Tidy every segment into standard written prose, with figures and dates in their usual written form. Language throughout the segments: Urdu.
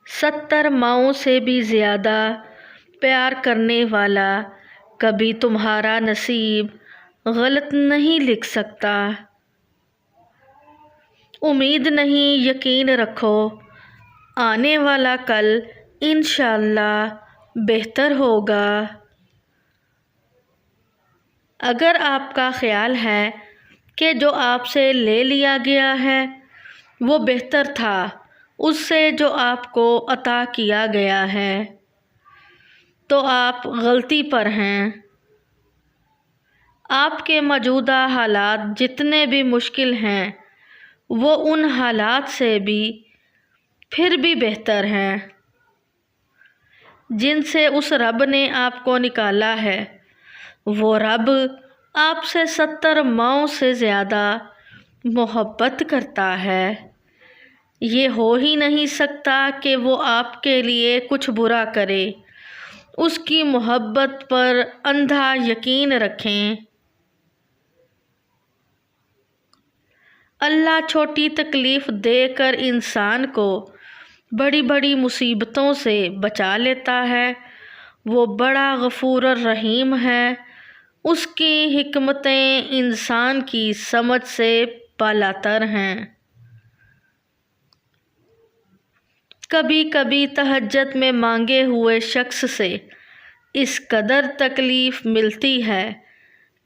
70 ماؤں سے بھی زیادہ پیار کرنے والا کبھی تمہارا نصیب غلط نہیں لکھ سکتا۔ امید نہیں، یقین رکھو، آنے والا کل انشاءاللہ بہتر ہوگا۔ اگر آپ کا خیال ہے کہ جو آپ سے لے لیا گیا ہے وہ بہتر تھا اس سے جو آپ کو عطا کیا گیا ہے، تو آپ غلطی پر ہیں۔ آپ کے موجودہ حالات جتنے بھی مشکل ہیں وہ ان حالات سے بھی پھر بھی بہتر ہیں جن سے اس رب نے آپ کو نکالا ہے۔ وہ رب آپ سے 70 ماؤں سے زیادہ محبت کرتا ہے۔ یہ ہو ہی نہیں سکتا کہ وہ آپ کے لیے کچھ برا کرے۔ اس کی محبت پر اندھا یقین رکھیں۔ اللہ چھوٹی تکلیف دے کر انسان کو بڑی بڑی مصیبتوں سے بچا لیتا ہے۔ وہ بڑا غفور الرحیم ہے۔ اس کی حکمتیں انسان کی سمجھ سے بالاتر ہیں۔ کبھی کبھی تہجد میں مانگے ہوئے شخص سے اس قدر تکلیف ملتی ہے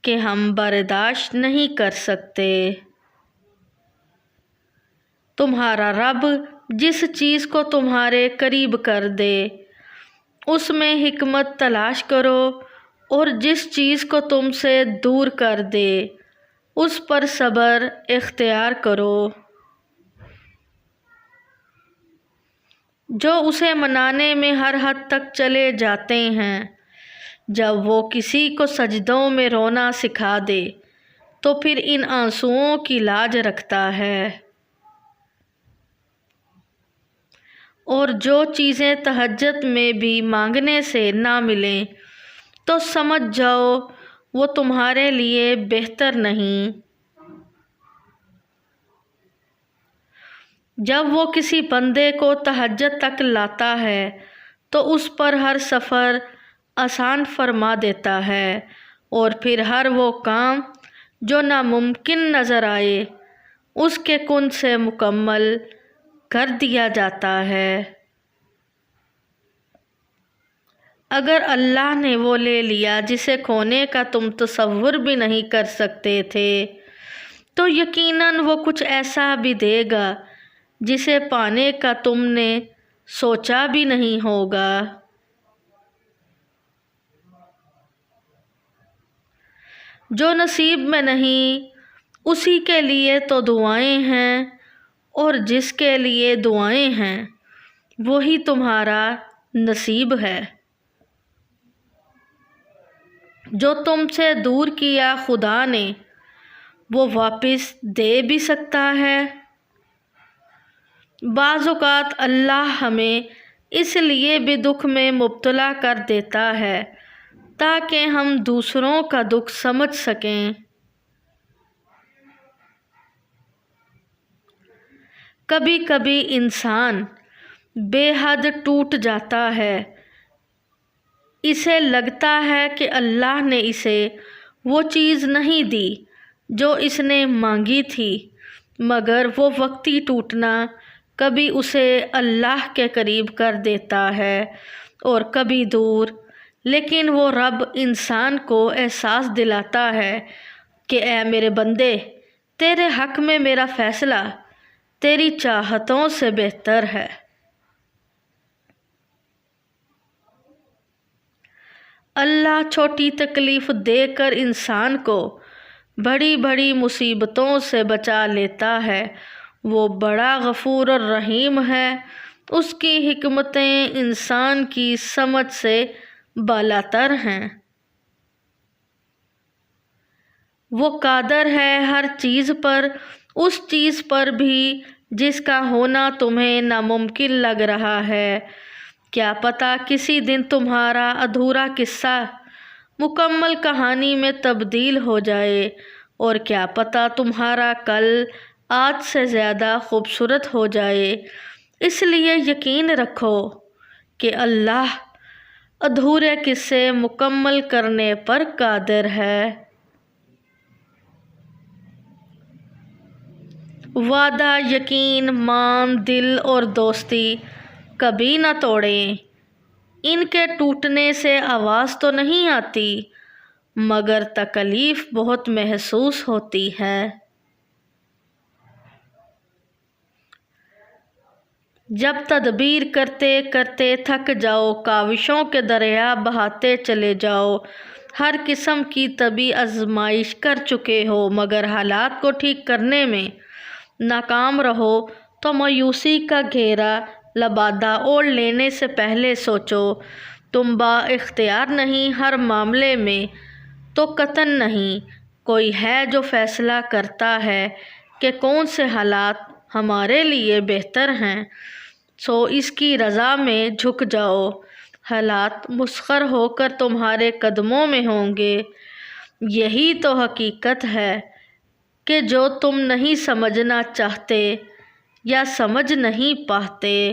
کہ ہم برداشت نہیں کر سکتے۔ تمہارا رب جس چیز کو تمہارے قریب کر دے اس میں حکمت تلاش کرو، اور جس چیز کو تم سے دور کر دے اس پر صبر اختیار کرو۔ جو اسے منانے میں ہر حد تک چلے جاتے ہیں، جب وہ کسی کو سجدوں میں رونا سکھا دے تو پھر ان آنسوؤں کی لاج رکھتا ہے۔ اور جو چیزیں تہجد میں بھی مانگنے سے نہ ملیں تو سمجھ جاؤ وہ تمہارے لیے بہتر نہیں۔ جب وہ کسی بندے کو تہجد تک لاتا ہے تو اس پر ہر سفر آسان فرما دیتا ہے، اور پھر ہر وہ کام جو ناممکن نظر آئے اس کے کن سے مکمل کر دیا جاتا ہے۔ اگر اللہ نے وہ لے لیا جسے کھونے کا تم تصور بھی نہیں کر سکتے تھے، تو یقیناً وہ کچھ ایسا بھی دے گا جسے پانے کا تم نے سوچا بھی نہیں ہوگا۔ جو نصیب میں نہیں اسی کے لیے تو دعائیں ہیں، اور جس کے لیے دعائیں ہیں وہی تمہارا نصیب ہے۔ جو تم سے دور کیا خدا نے وہ واپس دے بھی سکتا ہے۔ بعض اوقات اللہ ہمیں اس لیے بھی دکھ میں مبتلا کر دیتا ہے تاکہ ہم دوسروں کا دکھ سمجھ سکیں۔ کبھی کبھی انسان بے حد ٹوٹ جاتا ہے۔ اسے لگتا ہے کہ اللہ نے اسے وہ چیز نہیں دی جو اس نے مانگی تھی، مگر وہ وقتی ٹوٹنا کبھی اسے اللہ کے قریب کر دیتا ہے اور کبھی دور۔ لیکن وہ رب انسان کو احساس دلاتا ہے کہ اے میرے بندے، تیرے حق میں میرا فیصلہ تیری چاہتوں سے بہتر ہے۔ اللہ چھوٹی تکلیف دے کر انسان کو بڑی بڑی مصیبتوں سے بچا لیتا ہے۔ وہ بڑا غفور الرحیم ہے۔ اس کی حکمتیں انسان کی سمجھ سے بالاتر ہیں۔ وہ قادر ہے ہر چیز پر، اس چیز پر بھی جس کا ہونا تمہیں ناممکن لگ رہا ہے۔ کیا پتہ کسی دن تمہارا ادھورا قصہ مکمل کہانی میں تبدیل ہو جائے، اور کیا پتہ تمہارا کل آج سے زیادہ خوبصورت ہو جائے۔ اس لیے یقین رکھو کہ اللہ ادھورے قصے مکمل کرنے پر قادر ہے۔ وعدہ، یقین، مان، دل اور دوستی کبھی نہ توڑیں۔ ان کے ٹوٹنے سے آواز تو نہیں آتی، مگر تکلیف بہت محسوس ہوتی ہے۔ جب تدبیر کرتے کرتے تھک جاؤ، کاوشوں کے دریا بہاتے چلے جاؤ، ہر قسم کی طبی آزمائش کر چکے ہو مگر حالات کو ٹھیک کرنے میں ناکام رہو، تو مایوسی کا گھیرا لبادہ اوڑھ لینے سے پہلے سوچو، تم با اختیار نہیں ہر معاملے میں تو قطعاً نہیں، کوئی ہے جو فیصلہ کرتا ہے کہ کون سے حالات ہمارے لیے بہتر ہیں، سو اس کی رضا میں جھک جاؤ، حالات مسخر ہو کر تمہارے قدموں میں ہوں گے۔ یہی تو حقیقت ہے کہ جو تم نہیں سمجھنا چاہتے یا سمجھ نہیں پاتے،